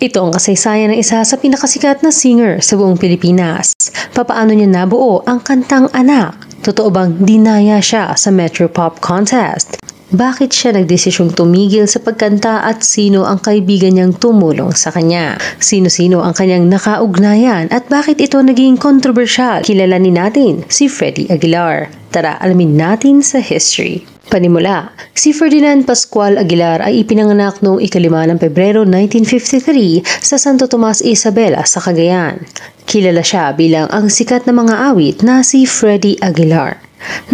Ito ang kasaysayan ng isa sa pinakasikat na singer sa buong Pilipinas. Papaano niya nabuo ang kantang Anak? Totoo bang dinaya siya sa Metro Pop Contest? Bakit siya nagdesisyong tumigil sa pagkanta at sino ang kaibigan niyang tumulong sa kanya? Sino-sino ang kanyang nakaugnayan at bakit ito naging kontrobersyal? Kilalanin natin si Freddy Aguilar. Tara, alamin natin sa history. Panimula, si Ferdinand Pascual Aguilar ay ipinanganak noong 5 ng Pebrero 1953 sa Santo Tomas, Isabela sa Cagayan. Kilala siya bilang ang sikat na mga awit na si Freddy Aguilar,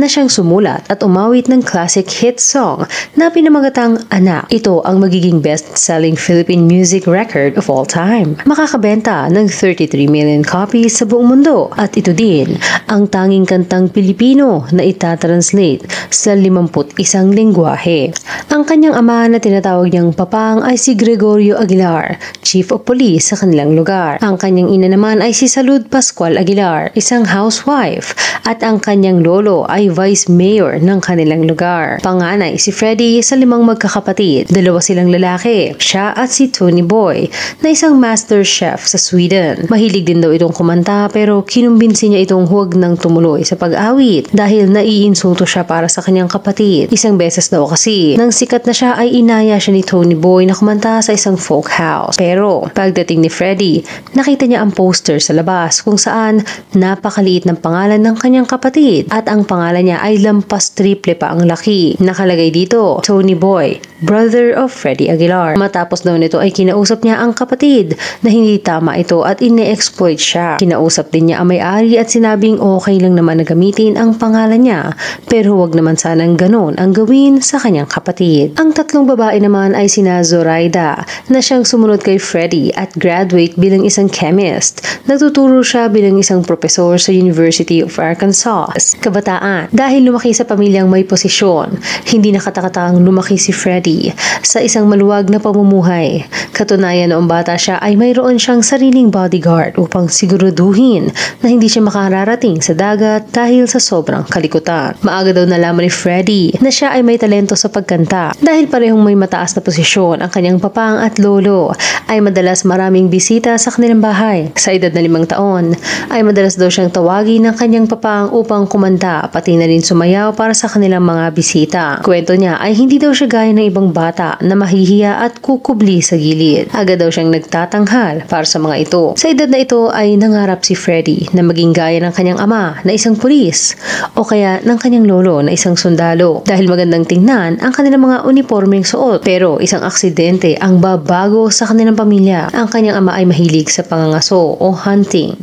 na siyang sumulat at umawit ng classic hit song na pinamagatang Anak. Ito ang magiging best-selling Philippine music record of all time. Makakabenta ng 33 million copies sa buong mundo at ito din ang tanging kantang Pilipino na itatranslate sa 51 lengguwahe. Ang kanyang ama na tinatawag niyang Papang ay si Gregorio Aguilar, Chief of Police sa kanilang lugar. Ang kanyang ina naman ay si Salud Pascual Aguilar, isang housewife, at ang kanyang lolo ay Vice Mayor ng kanilang lugar. Panganay si Freddy sa 5 magkakapatid. 2 silang lalaki, siya at si Tony Boy, na isang master chef sa Sweden. Mahilig din daw itong kumanta pero kinumbinsi niya itong huwag nang tumuloy sa pag-awit dahil naiinsulto siya para sa kanyang kapatid. Isang beses daw kasi, nang sikat na siya ay inaya siya ni Tony Boy na kumanta sa isang folk house. Pero pagdating ni Freddy, nakita niya ang poster sa labas kung saan napakaliit ng pangalan ng kanyang kapatid at ang pangalan niya ay lampas triple pa ang laki. Nakalagay dito, Tony Boy, brother of Freddy Aguilar. Matapos daw nito ay kinausap niya ang kapatid na hindi tama ito at ine-exploit siya. Kinausap din niya ang may-ari at sinabing okay lang naman na gamitin ang pangalan niya pero huwag naman sanang ganon ang gawin sa kanyang kapatid. Ang 3 babae naman ay sina Zoraida na siyang sumunod kay Freddy at graduate bilang isang chemist. Nagtuturo siya bilang isang profesor sa University of Arkansas. Kabataan, dahil lumaki sa pamilyang may posisyon, hindi nakatakatang lumaki si Freddy sa isang maluwag na pamumuhay. Katunayan noong bata siya ay mayroon siyang sariling bodyguard upang siguraduhin na hindi siya makararating sa dagat dahil sa sobrang kalikutan. Maaga daw nalaman ni Freddy na siya ay may talento sa pagkanta dahil parehong may mataas na posisyon ang kanyang papang at lolo ay madalas maraming bisita sa kanilang bahay. Sa edad na 5 taon ay madalas daw siyang tawagin ng kanyang papang upang kumanta pati na rin sumayaw para sa kanilang mga bisita. Kwento niya ay hindi daw siya gaya ng ibang bata na mahihiya at kukubli sa gilid. Agad daw siyang nagtatanghal para sa mga ito. Sa edad na ito ay nangarap si Freddy na maging gaya ng kanyang ama na isang pulis o kaya ng kanyang lolo na isang sundalo dahil magandang tingnan ang kanilang mga uniformeng suot. Pero isang aksidente ang babago sa kanilang pamilya. Ang kanyang ama ay mahilig sa pangangaso o hunting.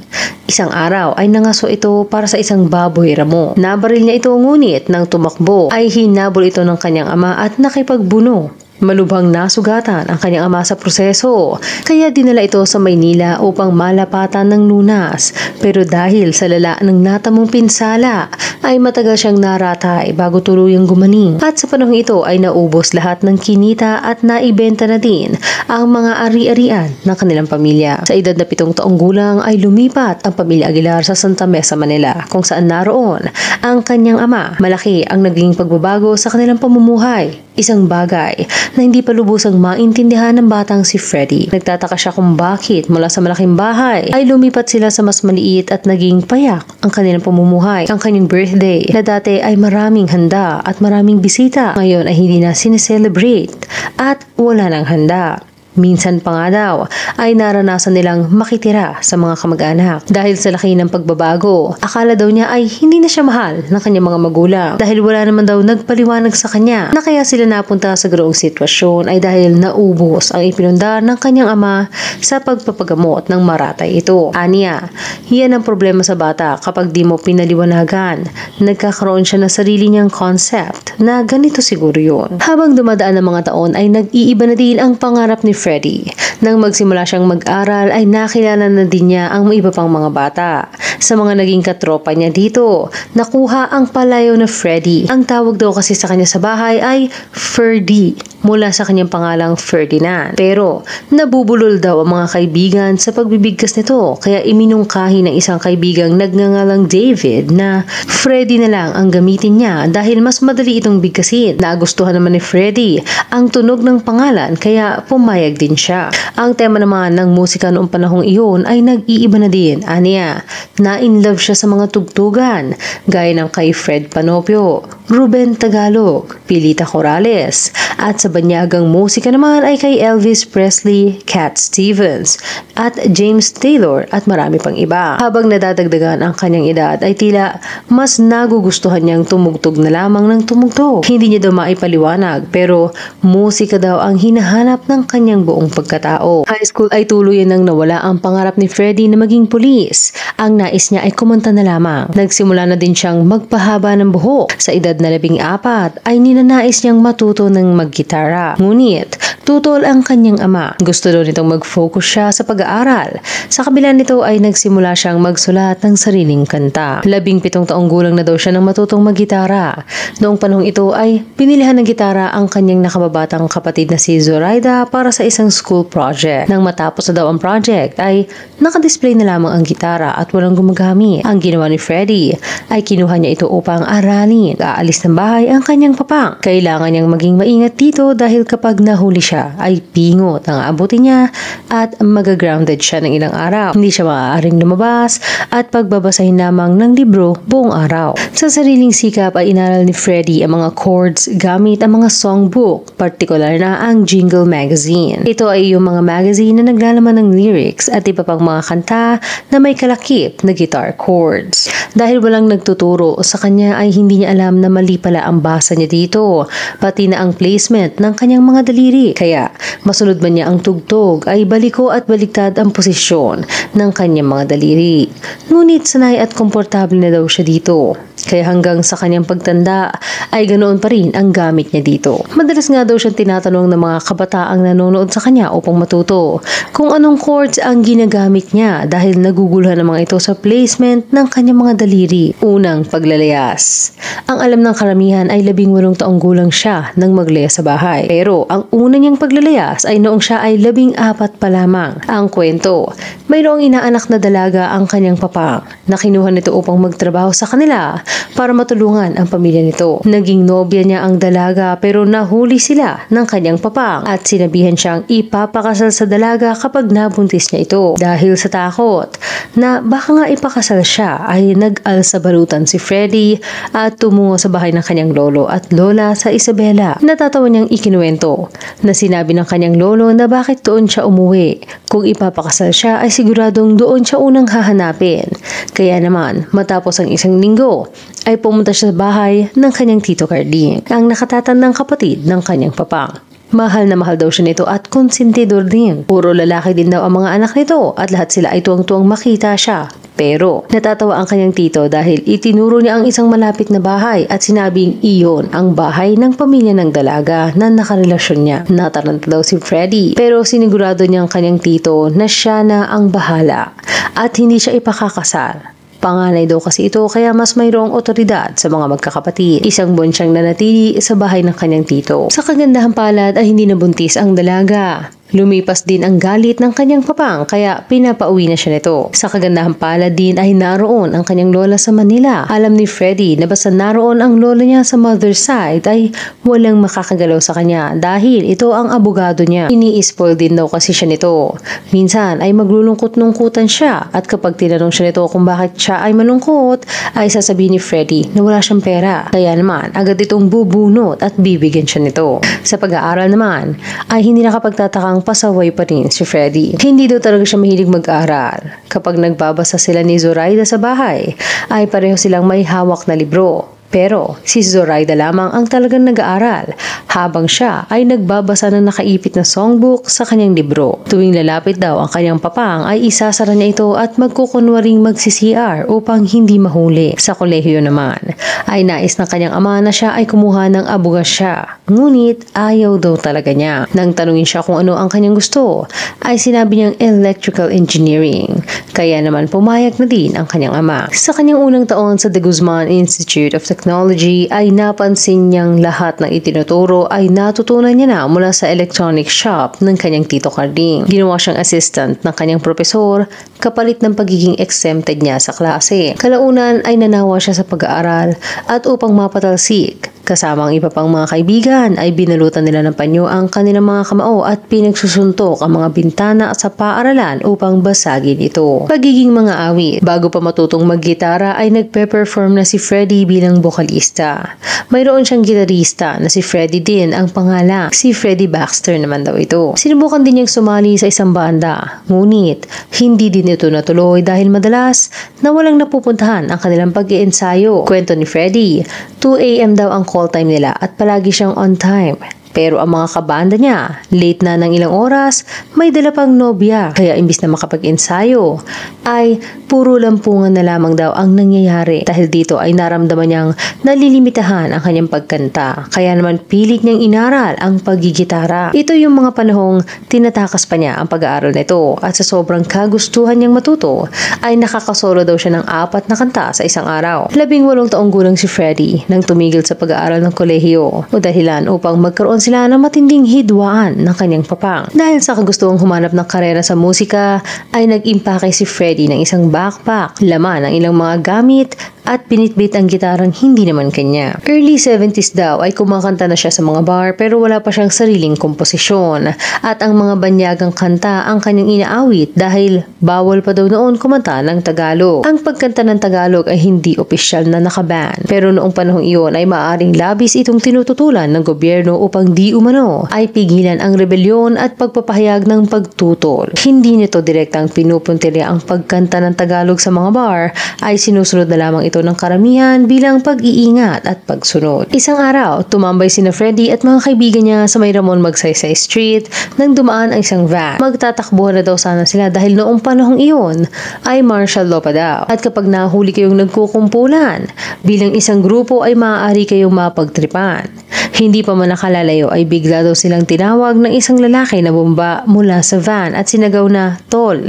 Isang araw ay nangaso ito para sa isang baboy ramo. Nabaril niya ito ngunit nang tumakbo ay hinabol ito ng kanyang ama at nakipagbuno. Malubhang nasugatan ang kanyang ama sa proseso, kaya dinala ito sa Maynila upang malapatan ng lunas. Pero dahil sa lala ng natamong pinsala, ay matagal siyang naratay bago tuluyang gumaling. At sa panahong ito ay naubos lahat ng kinita at naibenta na din ang mga ari-arian ng kanilang pamilya. Sa edad na 7 taong gulang ay lumipat ang pamilya Aguilar sa Santa Mesa, Manila, kung saan naroon ang kanyang ama. Malaki ang naging pagbabago sa kanilang pamumuhay. Isang bagay na hindi pa lubusang maintindihan ng batang si Freddy. Nagtataka siya kung bakit mula sa malaking bahay ay lumipat sila sa mas maliit at naging payak ang kanilang pamumuhay. Ang kanyang birthday na dati ay maraming handa at maraming bisita, ngayon ay hindi na sineselebrate at wala nang handa. Minsan pa nga daw ay naranasan nilang makitira sa mga kamag-anak. Dahil sa laki ng pagbabago, akala daw niya ay hindi na siya mahal ng kanyang mga magulang dahil wala naman daw nagpaliwanag sa kanya na kaya sila napunta sa ganoong sitwasyon ay dahil naubos ang ipinundar ng kanyang ama sa pagpapagamot ng maratay ito. Aniya, yan ang problema sa bata kapag di mo pinaliwanagan. Nagkakaroon siya ng sarili niyang concept na ganito siguro yun. Habang dumadaan ng mga taon ay nag-iiba na din ang pangarap ni Freddy. Nang magsimula siyang mag-aral ay nakilala na din niya ang iba pang mga bata. Sa mga naging katropa niya dito, nakuha ang palayo na Freddy. Ang tawag daw kasi sa kanya sa bahay ay Ferdy mula sa kanyang pangalang Ferdinand. Pero nabubulol daw ang mga kaibigan sa pagbibigkas nito kaya iminungkahi ng isang kaibigang nagngangalang David na Freddy na lang ang gamitin niya dahil mas madali itong bigkasin. Nagustuhan naman ni Freddy ang tunog ng pangalan kaya pumayag din siya. Ang tema naman ng musika noong panahong iyon ay nag-iiba na din. Aniya, na-inlove siya sa mga tugtugan gaya ng kay Fred Panopio, Ruben Tagalog, Pilita Corrales at sa banyagang musika naman ay kay Elvis Presley, Cat Stevens at James Taylor at marami pang iba. Habang nadadagdagan ang kanyang edad ay tila mas nagugustuhan niyang tumugtog na lamang ng tumugtog. Hindi niya daw maipaliwanag pero musika daw ang hinahanap ng kanyang buong pagkatao. High school ay tuluyan nang nawala ang pangarap ni Freddy na maging pulis. Ang nais niya ay kumanta na lamang. Nagsimula na din siyang magpahaba ng buhok. Sa edad na 14 ay ninanais niyang matuto ng maggitara. Ngunit tutol ang kanyang ama. Gusto daw nitong mag-focus siya sa pag-aaral. Sa kabila nito ay nagsimula siyang magsulat ng sariling kanta. 17 taong gulang na daw siya nang matutong maggitara. Noong panahong ito ay pinilihan ng gitara ang kanyang nakababatang kapatid na si Zoraida para sa isang school project. Nang matapos na daw ang project ay nakadisplay na lamang ang gitara at walang gumagamit. Ang ginawa ni Freddy ay kinuha niya ito upang aralin. Aalis ng bahay ang kanyang papang. Kailangan niyang maging maingat dito dahil kapag nahuli siya ay pingot ang abutin niya at magagrounded siya ng ilang araw. Hindi siya maaaring lumabas at pagbabasahin lamang ng libro buong araw. Sa sariling sikap ay inaral ni Freddy ang mga chords gamit ang mga songbook, partikular na ang Jingle Magazine. Ito ay yung mga magazine na naglalaman ng lyrics at iba pang mga kanta na may kalakip na guitar chords. Dahil walang nagtuturo sa kanya ay hindi niya alam na mali pala ang basa niya dito, pati na ang placement ng kanyang mga daliri. Kaya masunod man niya ang tugtog ay baliko at baliktad ang posisyon ng kanyang mga daliri. Ngunit sanay at komportable na daw siya dito. Kaya hanggang sa kanyang pagtanda ay ganoon pa rin ang gamit niya dito. Madalas nga daw siyang tinatanong ng mga kabataang nanonood sa kanya upang matuto kung anong chords ang ginagamit niya dahil naguguluhan naman ito sa placement ng kanyang mga daliri. Unang paglalayas. Ang alam ng karamihan ay 18 taong gulang siya nang maglayas sa bahay. Pero ang una niyang paglalayas ay noong siya ay 14 pa lamang. Ang kwento, mayroong inaanak na dalaga ang kanyang papang na kinuha nito upang magtrabaho sa kanila para matulungan ang pamilya nito. Naging nobya niya ang dalaga pero nahuli sila ng kanyang papang at sinabihan siyang ipapakasal sa dalaga kapag nabuntis niya ito. Dahil sa takot na baka nga ipakasal siya ay nag-alsa balutan si Freddy at tumungo sa bahay ng kanyang lolo at lola sa Isabela. Natatawa niyang ikinuwento na sinabi ng kanyang lolo na bakit doon siya umuwi. Kung ipapakasal siya ay siguradong doon siya unang hahanapin. Kaya naman matapos ang isang linggo ay pumunta siya sa bahay ng kanyang Tito Carding, ang nakatatandang kapatid ng kanyang papang. Mahal na mahal daw siya nito at konsentidor din. Puro lalaki din daw ang mga anak nito at lahat sila ay tuwang-tuwang makita siya. Pero natatawa ang kanyang tito dahil itinuro niya ang isang malapit na bahay at sinabing iyon ang bahay ng pamilya ng dalaga na nakarelasyon niya. Nataranta daw si Freddy pero sinigurado niya ang kanyang tito na siya na ang bahala at hindi siya ipakakasal. Panganay daw kasi ito kaya mas mayroong otoridad sa mga magkakapatid. Isang buwan siyang nanatili sa bahay ng kanyang tito. Sa kagandahan palad ay hindi nabuntis ang dalaga. Lumipas din ang galit ng kanyang papang kaya pinapauwi na siya nito. Sa kagandahan palad din ay naroon ang kanyang lola sa Manila. Alam ni Freddy na basta naroon ang lola niya sa mother's side ay walang makakagalaw sa kanya dahil ito ang abogado niya. Ini-spoil din daw kasi siya nito. Minsan ay maglulungkot-lungkutan siya at kapag tinanong siya nito kung bakit siya ay malungkot ay sasabihin ni Freddy na wala siyang pera. Kaya naman agad itong bubunot at bibigyan siya nito. Sa pag-aaral naman ay hindi nakapagtatakang pasaway pa rin si Freddy. Hindi daw talaga siya mahilig mag-aaral. Kapag nagbabasa sila ni Zoraida sa bahay, ay pareho silang may hawak na libro. Pero si Zoraida lamang ang talagang nag-aaral habang siya ay nagbabasa ng nakaipit na songbook sa kanyang libro. Tuwing lalapit daw ang kanyang papang ay isasara niya ito at magkukunwaring magsi-CR upang hindi mahuli. Sa kolehiyo naman ay nais ng kanyang ama na siya ay kumuha ng abogasya. Ngunit ayaw daw talaga niya. Nang tanungin siya kung ano ang kanyang gusto ay sinabi niyang electrical engineering. Kaya naman pumayag na din ang kanyang ama. Sa kanyang unang taon sa De Guzman Institute of Technology technology ay napansin niyang lahat ng itinuturo ay natutunan niya na mula sa electronic shop ng kanyang Tito Carding. Ginawa siyang assistant ng kanyang propesor kapalit ng pagiging exempted niya sa klase. Kalaunan ay nanawa siya sa pag-aaral at upang mapatalsik kasama ang iba pang mga kaibigan ay binalutan nila ng panyo ang kanilang mga kamao at pinagsusuntok ang mga bintana sa paaralan upang basagin ito. Pagiging mga awit. Bago pa matutong maggitara ay nagpe-perform na si Freddie bilang bokalista. Mayroon siyang gitarista na si Freddie din ang pangalan. Si Freddie Baxter naman daw ito. Sinubukan din niyang sumali sa isang banda. Ngunit hindi din ito natuloy dahil madalas na walang napupuntahan ang kanilang pag-iensayo. Kwento ni Freddie, 2 AM daw ang call time nila at palagi siyang on time. Pero ang mga kabanda niya, late na ng ilang oras, may dala pang nobya. Kaya imbis na makapag-ensayo, ay puro lampungan na lamang daw ang nangyayari. Dahil dito ay naramdaman niyang nalilimitahan ang kanyang pagkanta. Kaya naman pilit niyang inaral ang paggigitara. Ito yung mga panahong tinatakas pa niya ang pag-aaral nito. At sa sobrang kagustuhan niyang matuto, ay nakakasolo daw siya ng 4 na kanta sa isang araw. 18 taong gulang si Freddie nang tumigil sa pag-aaral ng kolehiyo o dahilan upang magkaroon sila ng matinding hidwaan ng kanyang papang. Dahil sa kagustuhang humanap ng karera sa musika, ay nag-impake si Freddie ng isang backpack, laman ng ilang mga gamit at pinitbit ang gitarang hindi naman kanya. Early 70s daw ay kumakanta na siya sa mga bar pero wala pa siyang sariling komposisyon at ang mga banyagang kanta ang kanyang inaawit dahil bawal pa daw noon kumanta ng Tagalog. Ang pagkanta ng Tagalog ay hindi opisyal na nakaban pero noong panahong iyon ay maaaring labis itong tinututulan ng gobyerno upang di umano ay pigilan ang rebelyon at pagpapahayag ng pagtutol. Hindi nito direktang pinupuntirya ang pagkanta ng Tagalog sa mga bar ay sinusunod na lamang ito ng karamihan bilang pag-iingat at pagsunod. Isang araw, tumambay sina Freddie at mga kaibigan niya sa may Ramon Magsaysay Street nang dumaan ang isang van. Magtatakbuhan na daw sana sila dahil noong panahong iyon ay martial law pa daw. At kapag nahuli kayong nagkukumpulan, bilang isang grupo ay maaari kayong mapagtripan. Hindi pa man nakalalayo ay bigla daw silang tinawag ng isang lalaki na bumba mula sa van at sinagaw na tol.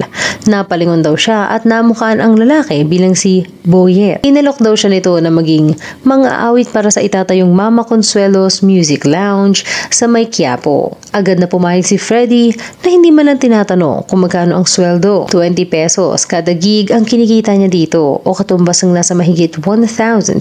Napalingon daw siya at namukaan ang lalaki bilang si Boyet. Inalok daw siya nito na maging mga awit para sa itatayong Mama Consuelo's Music Lounge sa may Quiapo. Agad na pumayag si Freddie na hindi man lang tinatanong kung magkano ang sweldo. 20 pesos kada gig ang kinikita niya dito o katumbas ng nasa mahigit 1,200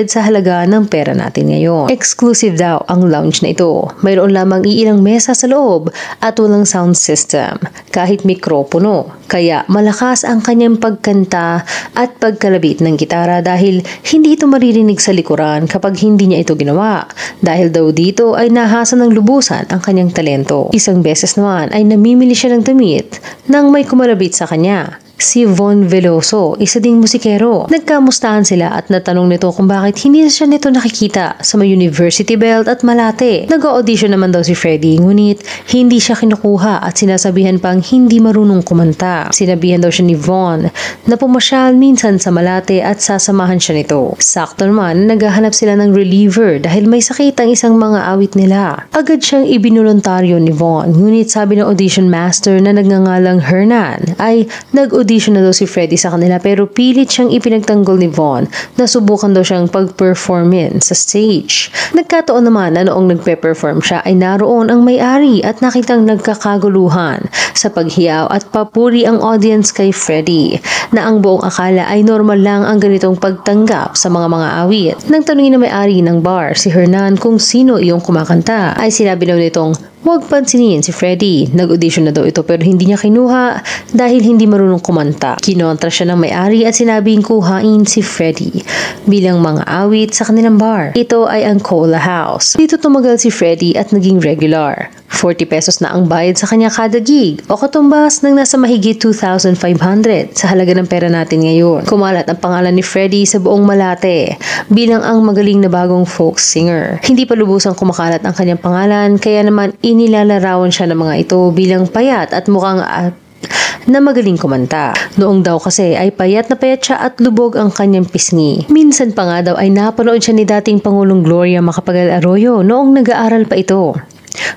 sa halaga ng pera natin ngayon. Exclusive daw ang lounge na ito. Mayroon lamang iilang mesa sa loob at walang sound system, kahit mikropono. Kaya malakas ang kanyang pagkanta at pagkalabit ng gitara dahil hindi ito maririnig sa likuran kapag hindi niya ito ginawa. Dahil daw dito ay nahasa ng lubusan ang kanyang talento. Isang beses naman ay namimili siya ng damit nang may kumalabit sa kanya. Si Von Veloso, isa ding musikero. Nagkamustahan sila at natanong nito kung bakit hindi siya nito nakikita sa may University Belt at Malate. Nag-audition naman daw si Freddie, ngunit hindi siya kinukuha at sinasabihan pang hindi marunong kumanta. Sinabihan daw siya ni Von na pumasyal minsan sa Malate at sasamahan siya nito. Sakto naman, naghahanap sila ng reliever dahil may sakit ang isang mga awit nila. Agad siyang ibinoluntaryo ni Von, ngunit sabi ng audition master na nagngangalang Hernan ay nag-audition na daw si Freddie sa kanila pero pilit siyang ipinagtanggol ni Von na subukan daw siyang pag-performin sa stage. Nagkataon naman na noong nagpe-perform siya ay naroon ang may-ari at nakitang nagkakaguluhan sa paghiyaw at papuri ang audience kay Freddie na ang buong akala ay normal lang ang ganitong pagtanggap sa mga awit. Nang tanungin na may-ari ng bar si Hernan kung sino iyong kumakanta ay sinabi daw nitong huwag pansinin si Freddie. Nag-audition na daw ito pero hindi niya kinuha dahil hindi marunong kumanta. Kinontra siya ng may-ari at sinabing kuhain si Freddie bilang mga awit sa kanilang bar. Ito ay ang Cola House. Dito tumagal si Freddie at naging regular. 40 pesos na ang bayad sa kanya kada gig o katumbas ng nasa mahigit 2,500 sa halaga ng pera natin ngayon. Kumalat ang pangalan ni Freddie sa buong Malate bilang ang magaling na bagong folk singer. Hindi pa lubusang kumakalat ang kanyang pangalan kaya naman inilalarawan siya ng mga ito bilang payat at mukhang na magaling kumanta. Noong daw kasi ay payat na payat siya at lubog ang kanyang pisngi. Minsan pa nga daw ay napanood siya ni dating Pangulong Gloria Macapagal Arroyo noong nag-aaral pa ito.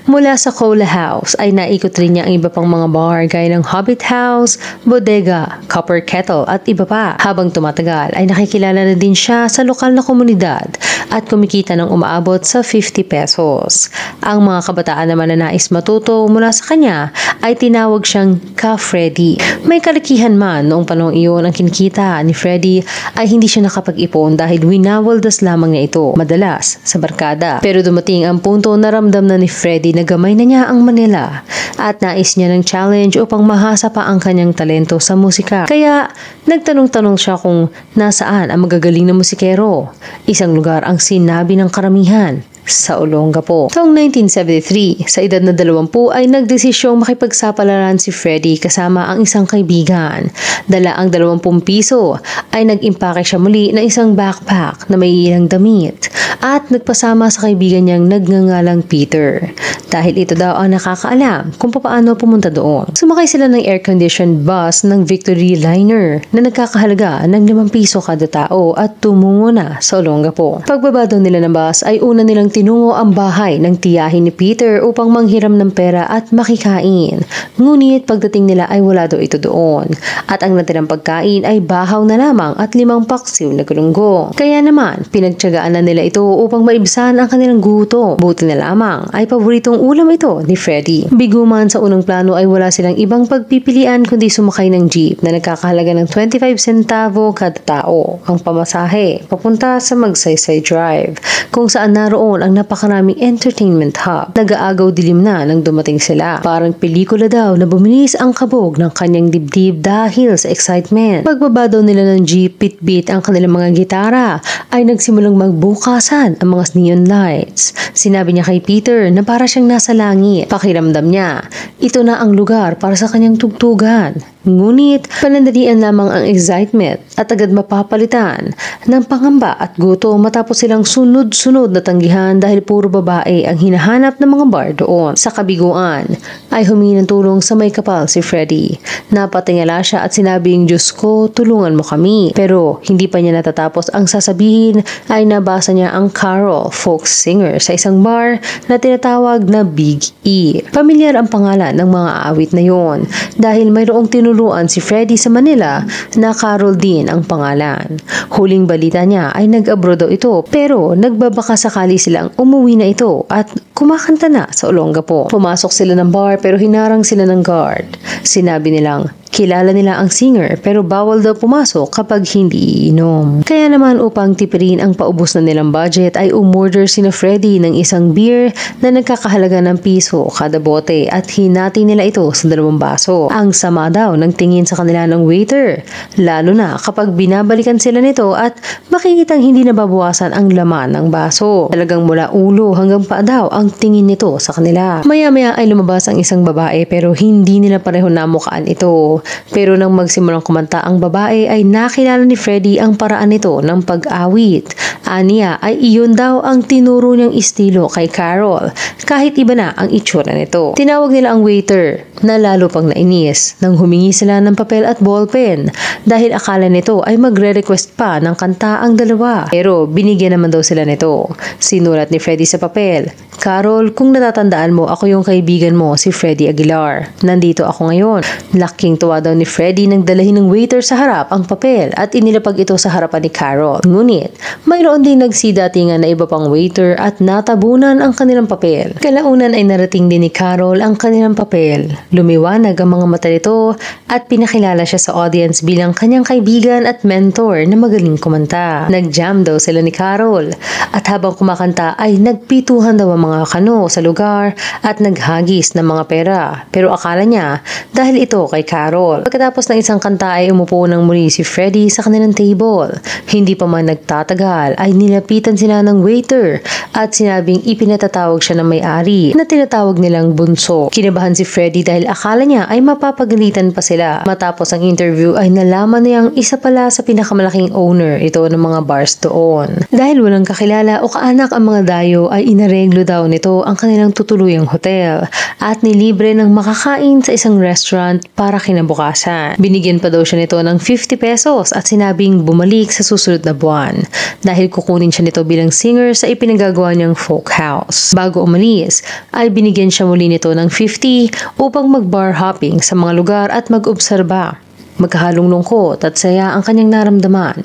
Mula sa Cola House ay naikot rin niya ang iba pang mga bar gaya ng Hobbit House, Bodega, Copper Kettle at iba pa. Habang tumatagal ay nakikilala na din siya sa lokal na komunidad at kumikita ng umaabot sa 50 pesos. Ang mga kabataan naman na nais matuto mula sa kanya ay tinawag siyang Ka-Freddy. May kalikihan man noong panahong iyon ang kinikita ni Freddy ay hindi siya nakapag-ipon dahil winawaldas lamang niya ito madalas sa barkada. Pero dumating ang punto na ramdam na ni Freddy na gamay na niya ang Manila at nais niya ng challenge upang mahasa pa ang kanyang talento sa musika. Kaya nagtanong-tanong siya kung nasaan ang magagaling na musikero. Isang lugar ang sinabi ng karamihan, sa Olongapo. Taong 1973, sa edad na 20 ay nagdesisyong makipagsapalaran si Freddy kasama ang isang kaibigan. Dala ang 20 piso ay nag-impake siya muli ng isang backpack na may ilang damit at nagpasama sa kaibigan niyang nagngangalang Peter. Dahil ito daw ang nakakaalam kung paano pumunta doon. Sumakay sila ng air-conditioned bus ng Victory Liner na nagkakahalaga ng 5 piso kada tao at tumungo na sa Olongapo. Pagbaba daw nila ng bus ay una nilang tinungo ang bahay ng tiyahin ni Peter upang manghiram ng pera at makikain. Ngunit pagdating nila ay wala daw ito doon. At ang natirang pagkain ay bahaw na lamang at 5 paksiw na galunggong. Kaya naman, pinagtiyagaan na nila ito upang maibsan ang kanilang gutom. Buti na lamang ay paboritong ulam ito ni Freddy. Biguman sa unang plano ay wala silang ibang pagpipilian kundi sumakay ng jeep na nagkakahalaga ng 25 centavo kada tao ang pamasahe papunta sa Magsaysay Drive kung saan naroon ang napakaraming entertainment hub. Nag-aagaw dilim na nang dumating sila. Parang pelikula daw na bumilis ang kabog ng kanyang dibdib dahil sa excitement. Pagbaba daw nila ng jeep, bit-bit ang kanilang mga gitara ay nagsimulang magbukasan ang mga neon lights. Sinabi niya kay Peter na para siyang nasa langit. Pakiramdam niya, ito na ang lugar para sa kanyang tugtugan. Ngunit panandalian lamang ang excitement at agad mapapalitan ng pangamba at gutom matapos silang sunod-sunod na tanggihan dahil puro babae ang hinahanap ng mga bar doon. Sa kabiguan ay humingi ng tulong sa may kapal si Freddy. Napatingala siya at sinabing, "Diyos ko, tulungan mo kami." Pero hindi pa niya natatapos ang sasabihin ay nabasa niya ang Carol, folk singer sa isang bar na tinatawag na Big E. Pamilyar ang pangalan ng mga awit na yon dahil mayroong tinuluan si Freddy sa Manila na Carol din ang pangalan. Huling balita niya ay nag-abroad daw ito pero nagbabaka sakali silang umuwi na ito at kumakanta na sa Olongapo. Pumasok sila ng bar pero hinarang sila ng guard. Sinabi nilang kilala nila ang singer pero bawal daw pumasok kapag hindi iinom. Kaya naman upang tipirin ang paubos na nilang budget ay umorder sina Freddy ng isang beer na nagkakahalaga ng piso kada bote at hinati nila ito sa 2 baso. Ang sama daw ng tingin sa kanila ng waiter, lalo na kapag binabalikan sila nito at makikitang hindi nababawasan ang laman ng baso. Talagang mula ulo hanggang paa daw ang tingin nito sa kanila. Maya-maya ay lumabas ang isang babae pero hindi nila pareho namukaan ito. Pero nang magsimulang kumanta ang babae ay nakilala ni Freddy ang paraan nito ng pag-awit. Aniya ay iyon daw ang tinuro niyang estilo kay Carol kahit iba na ang itsura nito. Tinawag nila ang waiter na lalo pang nainis nang humingi sila ng papel at ballpen dahil akala nito ay magre-request pa ng kanta ang dalawa. Pero binigyan naman daw sila nito. Sinulat ni Freddy sa papel, "Carol, kung natatandaan mo, ako yung kaibigan mo, si Freddy Aguilar. Nandito ako ngayon." Laking tuwa daw ni Freddy nang dalahin ng waiter sa harap ang papel at inilapag ito sa harapan ni Carol. Ngunit, mayroon din nagsidatingan na iba pang waiter at natabunan ang kanilang papel. Kalaunan ay narating din ni Carol ang kanilang papel. Lumiwanag ang mga mata nito at pinakilala siya sa audience bilang kanyang kaibigan at mentor na magaling kumanta. Nag-jam daw sila ni Carol at habang kumakanta ay nagpituhan daw ang mga kano sa lugar at naghagis ng mga pera. Pero akala niya dahil ito kay Carol. Pagkatapos ng isang kanta ay umupo ng muli si Freddy sa kanilang table. Hindi pa man nagtatagal ay nilapitan sila ng waiter at sinabing ipinatatawag siya ng may-ari na tinatawag nilang Bunso. Kinabahan si Freddy dahil akala niya ay mapapagalitan pa sila. Matapos ang interview ay nalaman niyang isa pala sa pinakamalaking owner ito ng mga bars doon. Dahil walang kakilala o kaanak ang mga dayo ay inareglo daw daw nito ang kanilang tutuluyang hotel at nilibre ng makakain sa isang restaurant para kinabukasan. Binigyan pa daw siya nito ng 50 pesos at sinabing bumalik sa susunod na buwan dahil kukunin siya nito bilang singer sa ipinagagawa niyang folk house. Bago umalis ay binigyan siya muli nito ng 50 upang mag-bar hopping sa mga lugar at mag-obserba. Magkahalong lungkot at saya ang kanyang naramdaman.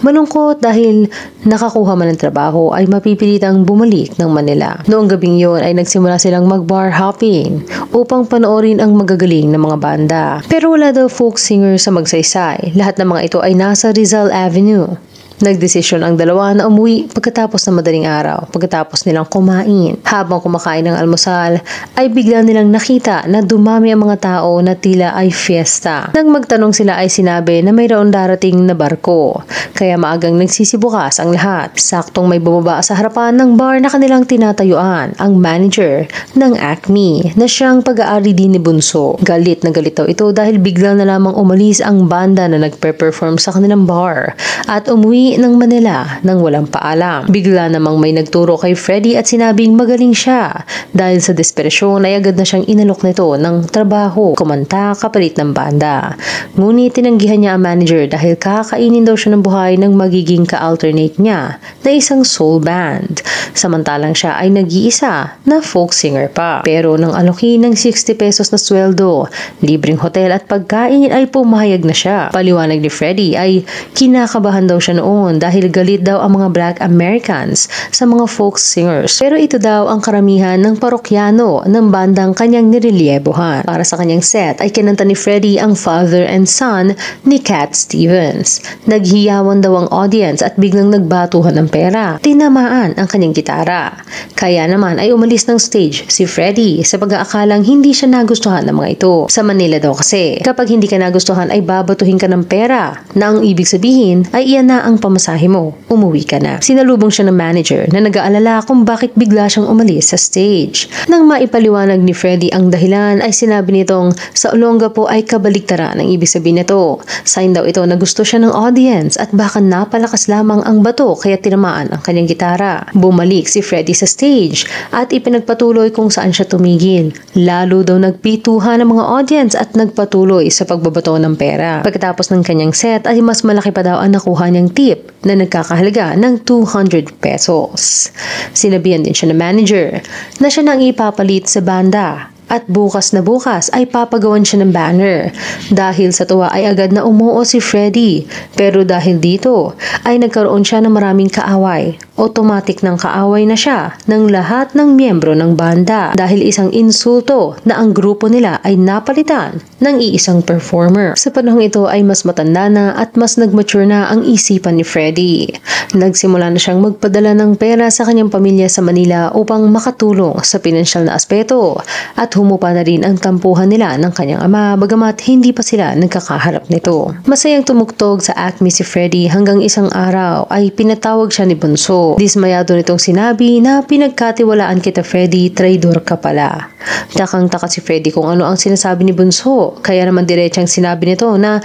Malungkot dahil nakakuha man ng trabaho ay mapipilitang bumalik ng Manila. Noong gabing yon ay nagsimula silang mag-bar hopping upang panoorin ang magagaling na mga banda. Pero wala daw folk singer sa Magsaysay. Lahat ng mga ito ay nasa Rizal Avenue. Nagdesisyon ang dalawa na umuwi pagkatapos ng madaling araw, pagkatapos nilang kumain. Habang kumakain ng almusal, ay bigla nilang nakita na dumami ang mga tao na tila ay fiesta. Nang magtanong sila ay sinabi na mayroon darating na barko, kaya maagang nagsisibukas ang lahat. Saktong may bumaba sa harapan ng bar na kanilang tinatayuan, ang manager ng Acme na siyang pag-aari din ni Bunso. Galit na galit daw ito dahil bigla na lamang umalis ang banda na nagpe-perform sa kanilang bar at umuwi ng Manila nang walang paalam. Bigla namang may nagturo kay Freddy at sinabing magaling siya. Dahil sa desperasyon ay agad na siyang inalok nito ng trabaho, kumanta kapalit ng banda. Ngunit tinanggihan niya ang manager dahil kakainin daw siya ng buhay ng magiging ka-alternate niya na isang soul band. Samantalang siya ay nag-iisa na folk singer pa. Pero nang alokin ng 60 pesos na sweldo, libreng hotel at pagkain ay pumayag na siya. Paliwanag ni Freddy ay kinakabahan daw siya noon dahil galit daw ang mga Black Americans sa mga folk singers. Pero ito daw ang karamihan ng parokyano ng bandang kanyang nirelyebohan. Para sa kanyang set ay kinanta ni Freddy ang Father and Son ni Cat Stevens. Naghiyawan daw ang audience at biglang nagbatuhan ng pera. Tinamaan ang kanyang gitara. Kaya naman ay umalis ng stage si Freddy sa pag-aakalang hindi siya nagustuhan ng mga ito. Sa Manila daw kasi, kapag hindi ka nagustuhan ay babatuhin ka ng pera na ang ibig sabihin ay iyan na ang pamasahe mo, umuwi ka na. Sinalubong siya ng manager na nag-aalala kung bakit bigla siyang umalis sa stage. Nang maipaliwanag ni Freddy ang dahilan ay sinabi nitong sa Olongapo ay kabaliktaran ang ibig sabihin nito. Sign daw ito na gusto siya ng audience at baka napalakas lamang ang bato kaya tinamaan ang kanyang gitara. Bumalik si Freddy sa stage at ipinagpatuloy kung saan siya tumigil. Lalo daw nagpituhan ng mga audience at nagpatuloy sa pagbabato ng pera. Pagkatapos ng kanyang set ay mas malaki pa daw ang nakuha niyang tip na nagkakahalaga ng 200 pesos. Sinabihan din siya ng manager na siya nang ipapalit sa banda at bukas na bukas ay papagawan siya ng banner. Dahil sa tuwa ay agad na umuo si Freddy. Pero dahil dito ay nagkaroon siya ng maraming kaaway. Automatic ng kaaway na siya ng lahat ng miyembro ng banda dahil isang insulto na ang grupo nila ay napalitan ng iisang performer. Sa panahong ito ay mas matanda na at mas nagmature na ang isipan ni Freddy. Nagsimula na siyang magpadala ng pera sa kanyang pamilya sa Manila upang makatulong sa pinansyal na aspeto at humupa na rin ang tampuhan nila ng kanyang ama bagamat hindi pa sila nagkakaharap nito. Masayang tumugtog sa Acme si Freddy hanggang isang araw ay pinatawag siya ni Bunso. Dismayado nitong sinabi na pinagkatiwalaan kita Freddy, traidor ka pala. Takang-taka si Freddy kung ano ang sinasabi ni Bunso, kaya naman diretsang sinabi nito na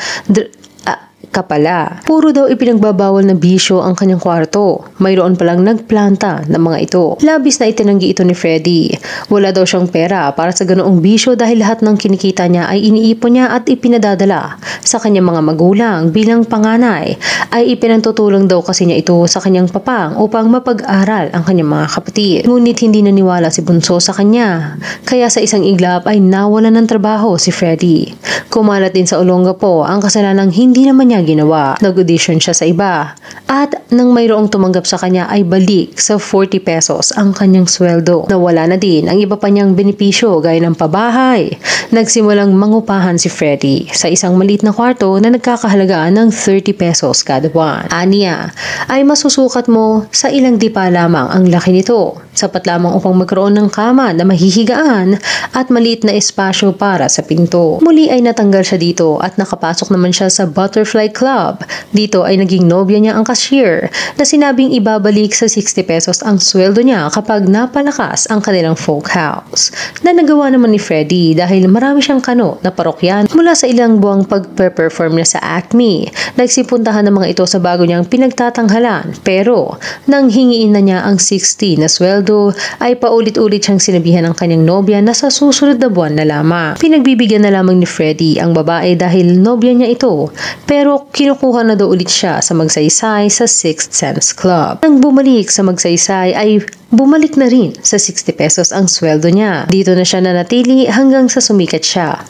ka pala. Puro daw ipinagbabawal na bisyo ang kanyang kwarto. Mayroon palang nagplanta ng mga ito. Labis na itinanggi ito ni Freddy. Wala daw siyang pera para sa ganoong bisyo dahil lahat ng kinikita niya ay iniipon niya at ipinadadala sa kanyang mga magulang bilang panganay. Ay ipinantutulong daw kasi niya ito sa kanyang papang upang mapag-aral ang kanyang mga kapatid. Ngunit hindi naniwala si Bunso sa kanya. Kaya sa isang iglap ay nawalan ng trabaho si Freddy. Kumalat din sa Olongapo ang kasalanang hindi naman niya ginawa. Nag-audition siya sa iba. At nang mayroong tumanggap sa kanya ay balik sa 40 pesos ang kanyang sweldo. Nawala na din ang iba pa niyang benepisyo gaya ng pabahay. Nagsimulang mangupahan si Freddy sa isang maliit na kwarto na nagkakahalaga ng 30 pesos kada buwan. Aniya ay masusukat mo sa ilang dipa lamang ang laki nito. Sapat lamang upang magkaroon ng kama na mahihigaan at maliit na espasyo para sa pinto. Muli ay natanggap natanggal siya dito at nakapasok naman siya sa Butterfly Club. Dito ay naging nobya niya ang cashier na sinabing ibabalik sa 60 pesos ang sweldo niya kapag napalakas ang kanilang folk house. Na nagawa naman ni Freddy dahil marami siyang kano na parokyan mula sa ilang buwang pag-perform niya sa Acme. Nagsipuntahan ng mga ito sa bago niyang pinagtatanghalan, pero nang hingiin na niya ang 60 na sweldo ay paulit-ulit siyang sinabihan ng kanyang nobya na sa susunod na buwan na lamang. Pinagbibigyan na lamang ni Freddy ang babae dahil nobya niya ito, pero kinukuha na daw ulit siya sa Magsaysay sa Sixth Sense Club. Nang bumalik sa Magsaysay ay bumalik na rin sa 60 pesos ang sweldo niya. Dito na siya nanatili hanggang sa sumikat siya.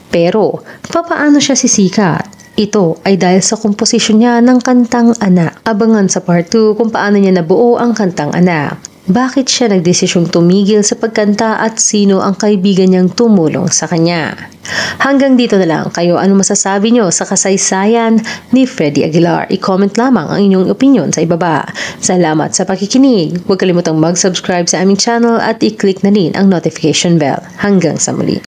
Pero papaano siya sisikat? Ito ay dahil sa komposisyon niya ng kantang Anak. Abangan sa part 2 kung paano niya nabuo ang kantang Anak. Bakit siya nagdesisyong tumigil sa pagkanta at sino ang kaibigan niyang tumulong sa kanya? Hanggang dito na lang. Kayo, ano masasabi niyo sa kasaysayan ni Freddy Aguilar? I-comment lamang ang inyong opinion sa ibaba. Salamat sa pakikinig. Huwag kalimutang mag-subscribe sa aming channel at i-click na rin ang notification bell. Hanggang sa muli.